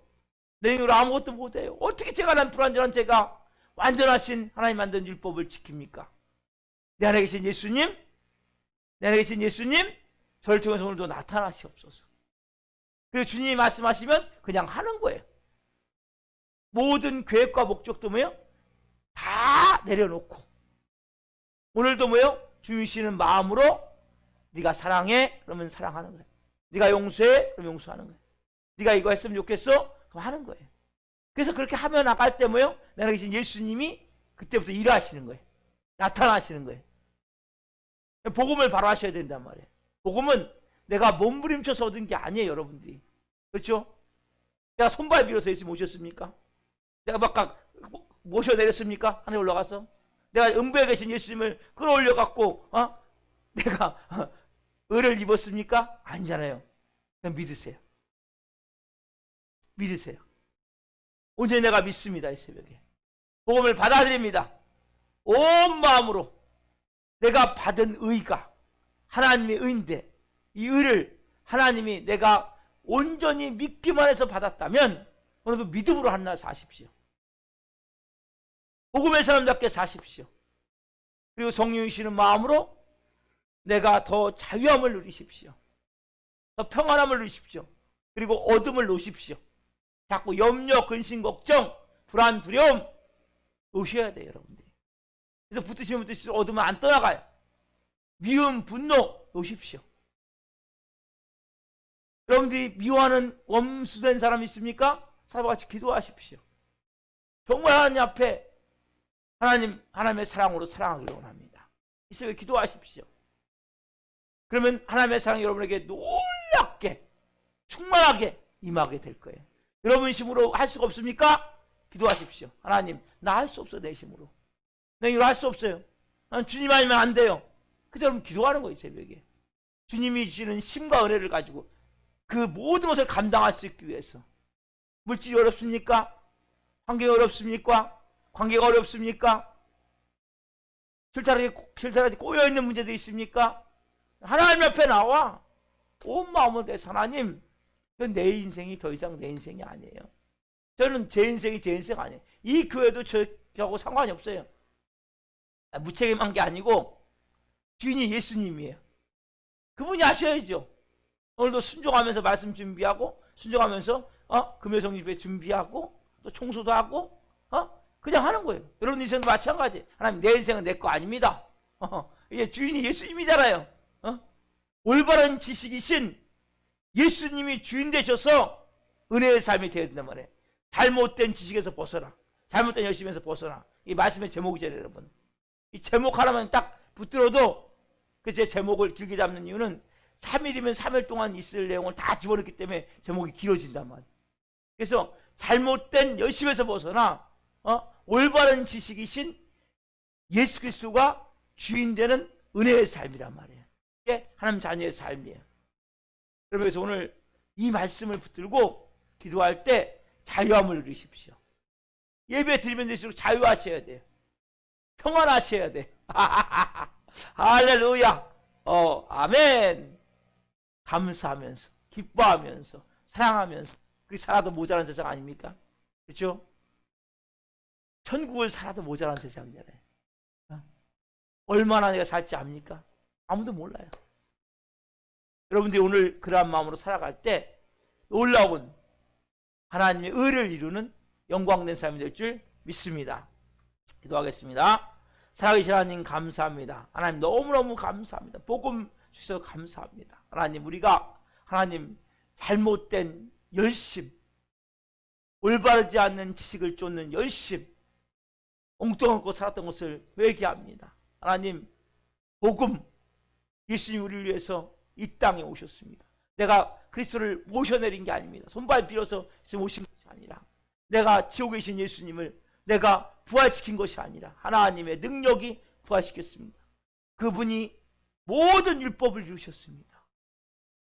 내 힘으로 아무것도 못해요. 어떻게 제가 난 불완전한 제가 완전하신 하나님 만든 율법을 지킵니까? 내 안에 계신 예수님, 내 안에 계신 예수님, 저를 통해서 오늘도 나타나시옵소서. 그리고 주님이 말씀하시면 그냥 하는 거예요. 모든 계획과 목적도 뭐예요? 다 내려놓고 오늘도 뭐예요? 주이시는 마음으로 네가 사랑해? 그러면 사랑하는 거예요. 네가 용서해? 그럼 용서하는 거예요. 네가 이거 했으면 좋겠어? 그럼 하는 거예요. 그래서 그렇게 하며 나갈 때 뭐예요? 내가 계신 예수님이 그때부터 일하시는 거예요. 나타나시는 거예요. 복음을 바로 하셔야 된단 말이에요. 복음은 내가 몸부림쳐서 얻은 게 아니에요, 여러분들이. 그렇죠? 내가 손발 빌어서 예수님 오셨습니까? 내가 막 모셔내렸습니까? 하늘에 올라가서? 내가 음부에 계신 예수님을 끌어올려갖고 내가 의를 입었습니까? 아니잖아요. 그냥 믿으세요. 믿으세요. 오늘 내가 믿습니다. 이 새벽에 복음을 받아들입니다. 온 마음으로 내가 받은 의가 하나님의 의인데 이 의를 하나님이 내가 온전히 믿기만 해서 받았다면 오늘도 믿음으로 한날 사십시오. 복음의 사람답게 사십시오. 그리고 성령이시는 마음으로 내가 더 자유함을 누리십시오. 더 평안함을 누리십시오. 그리고 어둠을 놓으십시오. 자꾸 염려, 근심, 걱정, 불안, 두려움 놓으셔야 돼요, 여러분들이. 그래서 붙으시면 붙으시면 어둠은 안 떠나가요. 미움, 분노 놓으십시오. 여러분들이 미워하는 원수된 사람 있습니까? 사람과 같이 기도하십시오. 정말 하나님 앞에 하나님의 사랑으로 사랑하기를 원합니다. 이 새벽에 기도하십시오. 그러면 하나님의 사랑이 여러분에게 놀랍게 충만하게 임하게 될 거예요. 여러분 힘으로 할 수가 없습니까? 기도하십시오. 하나님, 나 할 수 없어, 내 힘으로. 내 힘으로 할 수 없어요. 난 주님 아니면 안 돼요. 그래서 여러분 기도하는 거예요, 새벽에. 주님이 주시는 힘과 은혜를 가지고 그 모든 것을 감당할 수 있기 위해서. 물질이 어렵습니까? 환경이 어렵습니까? 관계가 어렵습니까? 실타락이 꼬여있는 문제도 있습니까? 하나님 앞에 나와 온 마음을 내서 하나님, 내 인생이 더 이상 내 인생이 아니에요. 저는 제 인생이 제 인생 아니에요. 이 교회도 저하고 상관이 없어요. 무책임한 게 아니고 주인이 예수님이에요. 그분이 아셔야죠. 오늘도 순종하면서 말씀 준비하고 순종하면서 금요성집회 준비하고 또 청소도 하고 그냥 하는 거예요. 여러분 인생도 마찬가지. 하나님, 내 인생은 내 거 아닙니다. 이게 주인이 예수님이잖아요. 올바른 지식이신 예수님이 주인 되셔서 은혜의 삶이 되어야 된단 말이에요. 잘못된 지식에서 벗어나, 잘못된 열심에서 벗어나. 이 말씀의 제목이잖아요, 여러분. 이 제목 하나만 딱 붙들어도 그 제 제목을 길게 잡는 이유는 3일이면 3일 동안 있을 내용을 다 집어넣기 때문에 제목이 길어진단 말이에요. 그래서 잘못된 열심에서 벗어나 올바른 지식이신 예수 그리스도가 주인 되는 은혜의 삶이란 말이에요. 이게 하나님 자녀의 삶이에요. 그러면서 오늘 이 말씀을 붙들고 기도할 때 자유함을 누리십시오. 예배 드리면 될수록 자유하셔야 돼요. 평안하셔야 돼. 할렐루야. 아멘. 감사하면서 기뻐하면서 사랑하면서 그렇게 살아도 모자란 세상 아닙니까? 그렇죠? 천국을 살아도 모자란 세상이잖아요. 얼마나 내가 살지 압니까? 아무도 몰라요. 여러분들이 오늘 그러한 마음으로 살아갈 때 놀라운 하나님의 의를 이루는 영광된 삶이 될 줄 믿습니다. 기도하겠습니다. 살아계신 하나님 감사합니다. 하나님 너무너무 감사합니다. 복음 주셔서 감사합니다. 하나님, 우리가 하나님 잘못된 열심, 올바르지 않는 지식을 쫓는 열심, 엉뚱한 거 살았던 것을 회개합니다. 하나님, 복음, 예수님 우리를 위해서 이 땅에 오셨습니다. 내가 그리스도를 모셔내린 게 아닙니다. 손발 빌어서 오신 것이 아니라 내가 지옥에 계신 예수님을 내가 부활시킨 것이 아니라 하나님의 능력이 부활시켰습니다. 그분이 모든 율법을 이루셨습니다.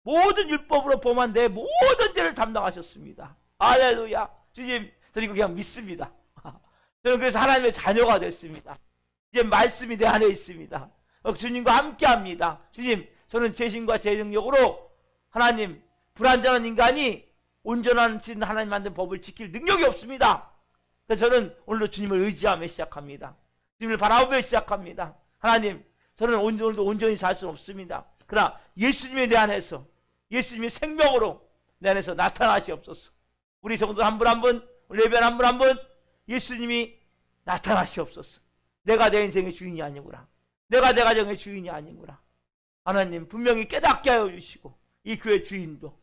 모든 율법으로 범한 내 모든 죄를 담당하셨습니다. 할렐루야. 주님, 저는 이거 그냥 믿습니다. 저는 그래서 하나님의 자녀가 됐습니다. 이제 말씀이 내 안에 있습니다. 주님과 함께합니다. 주님, 저는 제 힘과 제 능력으로 하나님, 불완전한 인간이 온전한 하나님 만든 법을 지킬 능력이 없습니다. 그래서 저는 오늘도 주님을 의지하며 시작합니다. 주님을 바라보며 시작합니다. 하나님, 저는 오늘도 온전히 살 수는 없습니다. 그러나 예수님의 내 안에서, 예수님의 생명으로 내 안에서 나타나시옵소서. 우리 성도 한 분 한 분, 우리 예배한 한 분 한 분, 예수님이 나타나시옵소서. 내가 내 인생의 주인이 아니구나. 내가 내 가정의 주인이 아니구나. 하나님 분명히 깨닫게 하여 주시고, 이 교회 주인도,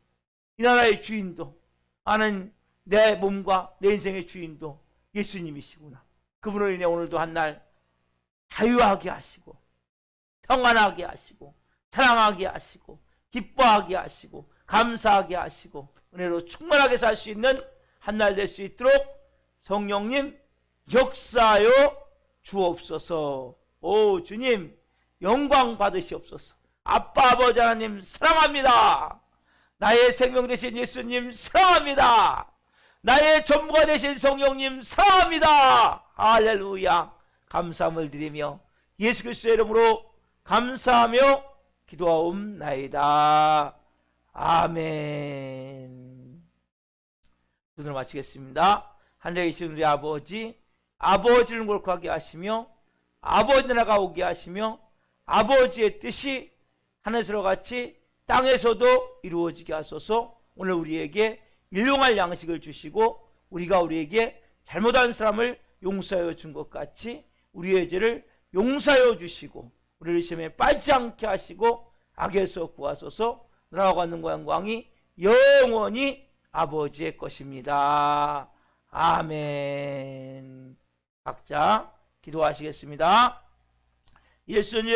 이 나라의 주인도, 나는 내 몸과 내 인생의 주인도 예수님이시구나. 그분으로 인해 오늘도 한날 자유하게 하시고, 평안하게 하시고, 사랑하게 하시고, 기뻐하게 하시고, 감사하게 하시고, 은혜로 충만하게 살 수 있는 한날 될 수 있도록 성령님 역사하여 주옵소서. 오 주님, 영광 받으시옵소서. 아빠 아버지 하나님 사랑합니다. 나의 생명 되신 예수님 사랑합니다. 나의 전부가 되신 성령님 사랑합니다. 할렐루야. 감사함을 드리며 예수 그리스도의 이름으로 감사하며 기도하옵나이다. 아멘. 오늘 마치겠습니다. 하늘에 계신 우리 아버지, 아버지를 몰락하게 하시며 아버지 나라가 오게 하시며 아버지의 뜻이 하늘에서 같이 땅에서도 이루어지게 하소서. 오늘 우리에게 일용할 양식을 주시고 우리가 우리에게 잘못한 사람을 용서하여 준 것 같이 우리의 죄를 용서하여 주시고 우리를 시험에 빠지지 않게 하시고 악에서 구하소서. 나라와 관능과 영광이 영원히 아버지의 것입니다. 아멘. 각자 기도하시겠습니다. 예수님